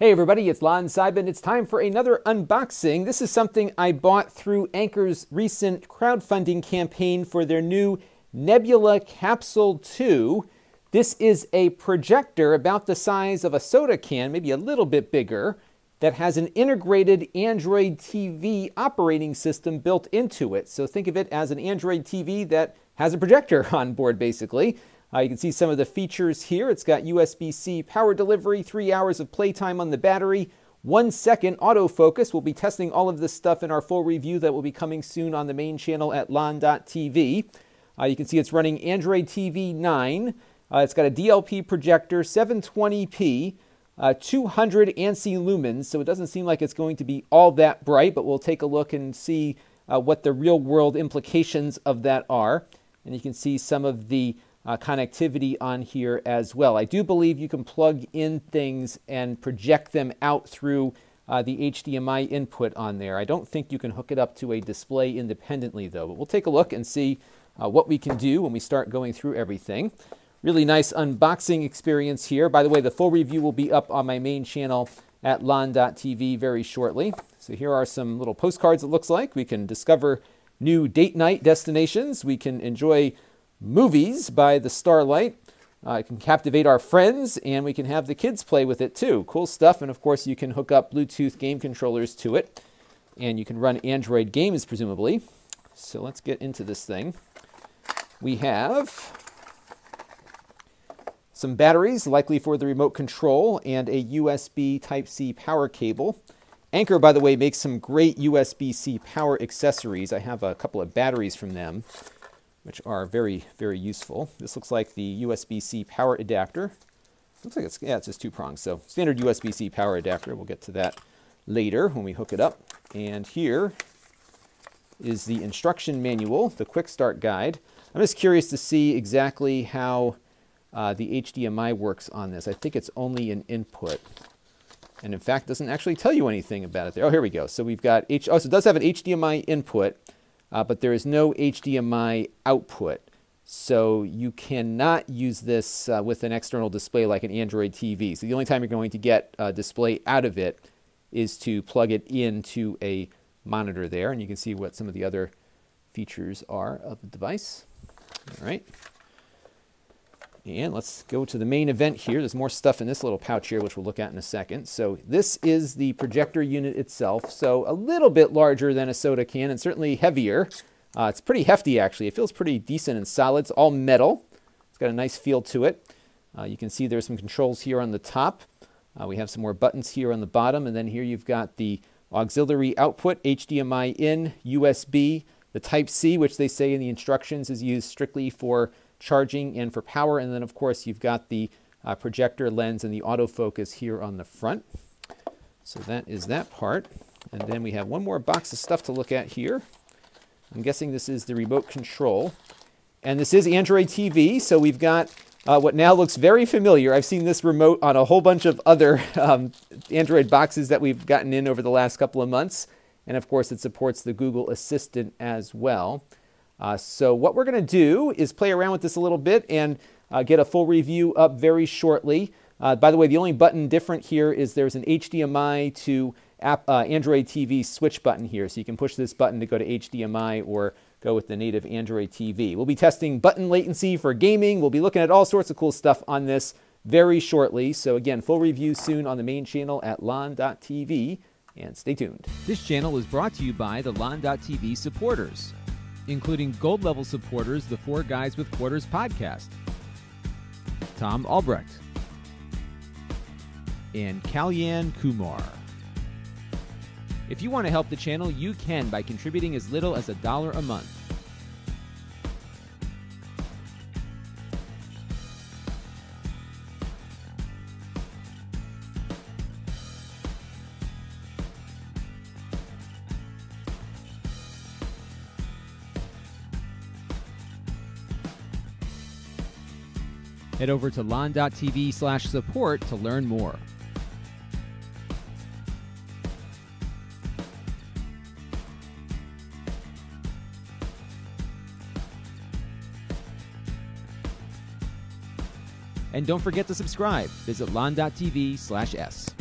Hey everybody, it's Lon Seidman. It's time for another unboxing. This is something I bought through Anker's recent crowdfunding campaign for their new Nebula Capsule 2. This is a projector about the size of a soda can, maybe a little bit bigger, that has an integrated Android TV operating system built into it. So think of it as an Android TV that has a projector on board, basically. You can see some of the features here. It's got USB-C power delivery, 3 hours of playtime on the battery, 1 second autofocus. We'll be testing all of this stuff in our full review that will be coming soon on the main channel at lon.tv. You can see it's running Android TV 9. It's got a DLP projector, 720p, 200 ANSI lumens, so it doesn't seem like it's going to be all that bright, but we'll take a look and see what the real-world implications of that are. And you can see some of the connectivity on here as well. I do believe you can plug in things and project them out through the HDMI input on there. I don't think you can hook it up to a display independently though, but we'll take a look and see what we can do when we start going through everything. Really nice unboxing experience here. By the way, the full review will be up on my main channel at lon.tv very shortly. So here are some little postcards, it looks like. We can discover new date night destinations. We can enjoy movies by the starlight. It can captivate our friends, and we can have the kids play with it too. Cool stuff. And of course you can hook up Bluetooth game controllers to it, and you can run Android games presumably. So let's get into this thing. We have some batteries, likely for the remote control, and a USB Type-C power cable. Anker, by the way, makes some great USB-C power accessories. I have a couple of batteries from them, which are very, very useful. This looks like the USB-C power adapter. Looks like it's just 2 prongs. So standard USB-C power adapter. We'll get to that later when we hook it up. And here is the instruction manual, the quick start guide. I'm just curious to see exactly how the HDMI works on this. I think it's only an input. And in fact, doesn't actually tell you anything about it there. Oh, here we go. So we've got, so it does have an HDMI input, but there is no HDMI output. So you cannot use this with an external display like an Android TV. So the only time you're going to get a display out of it is to plug it into a monitor there. And you can see what some of the other features are of the device. All right. And let's go to the main event here. There's more stuff in this little pouch here, which we'll look at in a second. So this is the projector unit itself. So a little bit larger than a soda can and certainly heavier. It's pretty hefty, actually. It feels pretty decent and solid. It's all metal. It's got a nice feel to it. You can see there's some controls here on the top. We have some more buttons here on the bottom. And then here you've got the auxiliary output, HDMI in, USB, the Type-C, which they say in the instructions is used strictly for charging and for power. And then of course you've got the projector lens and the autofocus here on the front. So that is that part. And then we have one more box of stuff to look at here. I'm guessing this is the remote control. And this is Android TV, so we've got what now looks very familiar. I've seen this remote on a whole bunch of other Android boxes that we've gotten in over the last couple of months. And of course it supports the Google Assistant as well. So what we're going to do is play around with this a little bit and get a full review up very shortly. By the way, the only button different here is there's an HDMI to Android TV switch button here. So you can push this button to go to HDMI or go with the native Android TV. We'll be testing button latency for gaming. We'll be looking at all sorts of cool stuff on this very shortly. So again, full review soon on the main channel at lon.tv, and stay tuned. This channel is brought to you by the lon.tv supporters, including gold level supporters, the 4 Guys with Quarters podcast, Tom Albrecht, and Kalyan Kumar. If you want to help the channel, you can by contributing as little as $1 a month. Head over to lon.tv/support to learn more. And don't forget to subscribe. Visit lon.tv/s.